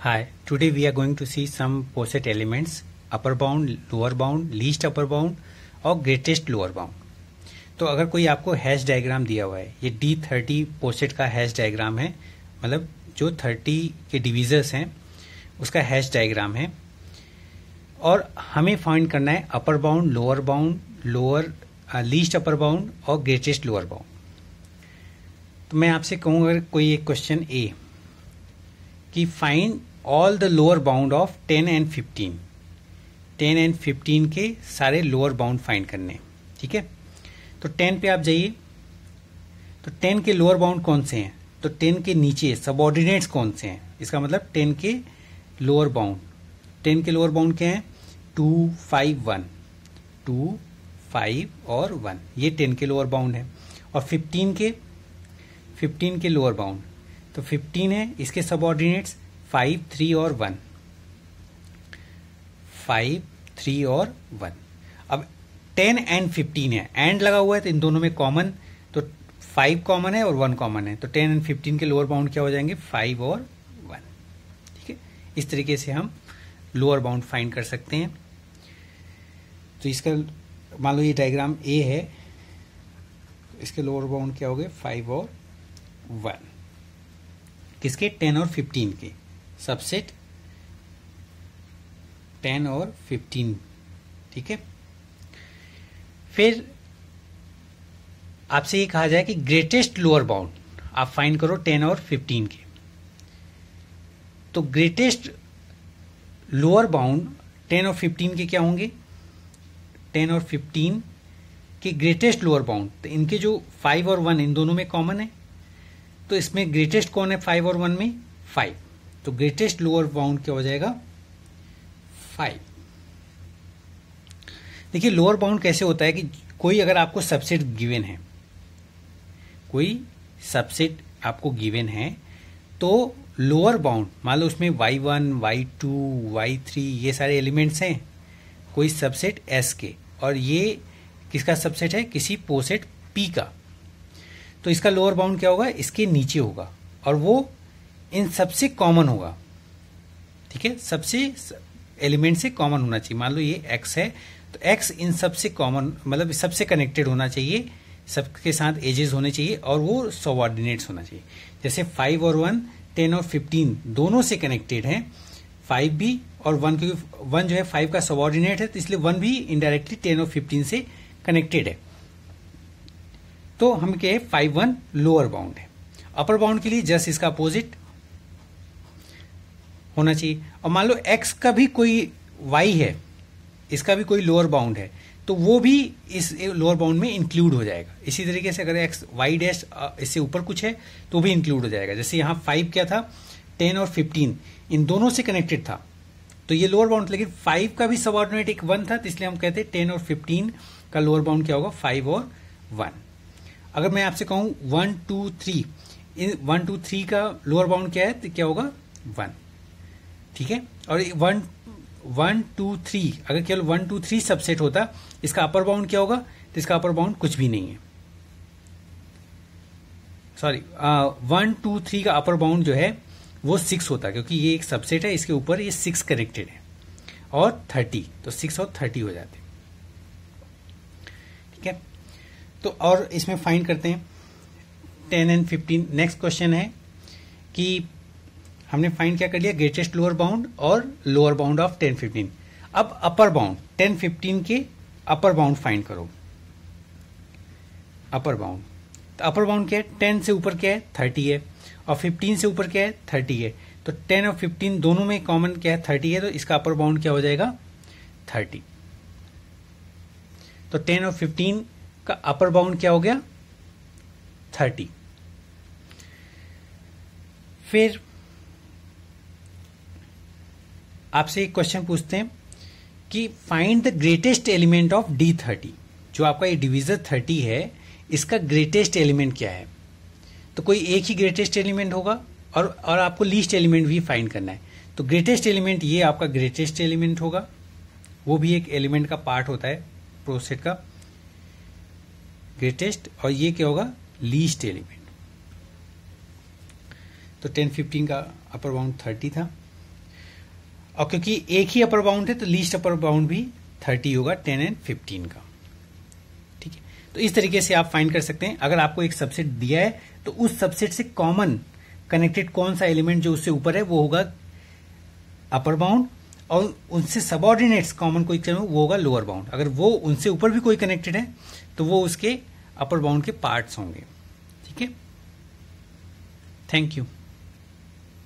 Hi, today we are going to see some POSIT elements, upper bound, lower bound, least upper bound और greatest lower bound. तो अगर कोई आपको hash diagram दिया हुआ है, ये D30 POSIT का हैश डायग्राम है, मतलब जो 30 के डिवीजर्स हैं उसका हैश डायग्राम है, और हमें फाइंड करना है upper bound, lower least upper bound और ग्रेटेस्ट लोअर बाउंड. तो मैं आपसे कहूँ अगर कोई एक क्वेश्चन ए कि find all the lower bound of 10 and 15. 10 and 15 के सारे लोअर बाउंड फाइंड करने, ठीक है. तो 10 पे आप जाइए. तो 10 के लोअर बाउंड कौन से हैं? तो 10 के नीचे सबऑर्डिनेट्स कौन से हैं? इसका मतलब 10 के लोअर बाउंड. 10 के लोअर बाउंड क्या हैं? 2, 5, 1. 2, 5 और 1 ये 10 के लोअर बाउंड है. और 15 के लोअर बाउंड, तो 15 है, इसके सबऑर्डिनेट्स 5, 3 और 1. 5, 3 और 1. अब 10 एंड 15 है, एंड लगा हुआ है तो इन दोनों में कॉमन, तो 5 कॉमन है और 1 कॉमन है. तो 10 एंड 15 के लोअर बाउंड क्या हो जाएंगे? 5 और 1. ठीक है, इस तरीके से हम लोअर बाउंड फाइंड कर सकते हैं. तो इसका मान लो ये डायग्राम ए है, इसके लोअर बाउंड क्या हो गए? 5 और 1. किसके? 10 और 15 के सबसेट 10 और 15. ठीक है. फिर आपसे ये कहा जाए कि ग्रेटेस्ट लोअर बाउंड आप फाइंड करो 10 और 15 के. तो ग्रेटेस्ट लोअर बाउंड 10 और 15 के क्या होंगे? 10 और 15 के ग्रेटेस्ट लोअर बाउंड, तो इनके जो 5 और 1 इन दोनों में कॉमन है, तो इसमें ग्रेटेस्ट कौन है 5 और 1 में? 5. तो ग्रेटेस्ट लोअर बाउंड क्या हो जाएगा? 5. देखिए लोअर बाउंड कैसे होता है कि कोई अगर आपको सबसेट गिवन है, कोई सबसेट आपको गिवन है, तो लोअर बाउंड मान लो उसमें y1, y2, y3 ये सारे एलिमेंट्स हैं कोई सबसेट S के, और ये किसका सबसेट है? किसी पोसेट P का. तो इसका लोअर बाउंड क्या होगा? इसके नीचे होगा, और वो इन सबसे कॉमन होगा. ठीक है, सबसे एलिमेंट से कॉमन होना चाहिए. मान लो ये x है, तो x इन सबसे कॉमन मतलब सबसे कनेक्टेड होना चाहिए, सबके साथ एजेस होने चाहिए, और वो सबऑर्डिनेट्स होना चाहिए. जैसे 5 और 1, 10 और 15 दोनों से कनेक्टेड हैं. 5 भी और 1, क्योंकि 1 जो है 5 का सबऑर्डिनेट है, तो इसलिए 1 भी इनडायरेक्टली 10 और 15 से कनेक्टेड है. तो हम कहे 5, 1 लोअर बाउंड है. अपर बाउंड के लिए जस्ट इसका अपोजिट होना चाहिए. और मान लो x का भी कोई y है, इसका भी कोई लोअर बाउंड है, तो वो भी इस लोअर बाउंड में इंक्लूड हो जाएगा. इसी तरीके से अगर x y डैश इससे ऊपर कुछ है तो भी इंक्लूड हो जाएगा. जैसे यहाँ 5 क्या था? 10 और 15 इन दोनों से कनेक्टेड था, तो ये लोअर बाउंड. लेकिन 5 का भी सबऑर्डिनेट एक 1 था, तो इसलिए हम कहते हैं 10 और 15 का लोअर बाउंड क्या होगा? 5 और 1. अगर मैं आपसे कहूं 1, 2, 3, इन 1, 2, 3 का लोअर बाउंड क्या है? तो क्या होगा? 1. ठीक है. और 1, 2, 3 अगर केवल 1, 2, 3 सबसेट होता, इसका अपर बाउंड क्या होगा? तो इसका अपर बाउंड कुछ भी नहीं है. सॉरी, 1, 2, 3 का अपर बाउंड जो है वो 6 होता, क्योंकि ये एक सबसेट है, इसके ऊपर ये 6 कनेक्टेड है, और 30, तो 6 और 30 हो जाते. ठीक है. तो और इसमें फाइंड करते हैं 10 एंड 15. नेक्स्ट क्वेश्चन है कि हमने फाइंड क्या कर लिया? ग्रेटेस्ट लोअर बाउंड और लोअर बाउंड ऑफ 10, 15. अब अपर बाउंड 10, 15 के अपर बाउंड फाइंड करो. अपर बाउंड, तो अपर बाउंड क्या है? 10 से ऊपर क्या है? 30 है, और 15 से ऊपर क्या है? 30 है. तो 10 और 15 दोनों में कॉमन क्या है? 30 है, तो इसका अपर बाउंड क्या हो जाएगा? 30. तो 10 और 15 का अपर बाउंड क्या हो गया? 30. फिर आपसे एक क्वेश्चन पूछते हैं कि find the greatest element of D30. जो आपका ये डिवीजर 30 है, इसका ग्रेटेस्ट एलिमेंट क्या है? तो कोई एक ही ग्रेटेस्ट एलिमेंट होगा, और आपको लीस्ट एलिमेंट भी फाइंड करना है. तो ग्रेटेस्ट एलिमेंट ये आपका ग्रेटेस्ट एलिमेंट होगा, वो भी एक एलिमेंट का पार्ट होता है प्रोसेट का ग्रेटेस्ट. और ये क्या होगा? Least element. तो 10, 15 का अपर बाउंड 30 था, और क्योंकि एक ही अपर बाउंड है तो लीस्ट अपर बाउंड भी 30 होगा, 10 एंड 15 का। ठीक है, तो इस तरीके से आप फाइंड कर सकते हैं। अगर आपको एक सबसेट दिया है तो उस सबसेट से कॉमन कनेक्टेड कौन सा एलिमेंट जो उससे ऊपर है वो होगा अपर बाउंड, और उनसे सबऑर्डिनेट्स कॉमन कोई वो होगा लोअर बाउंड। अगर वो उनसे ऊपर भी कोई कनेक्टेड है तो वो उसके अपर बाउंड के पार्ट्स होंगे। ठीक है, थैंक यू।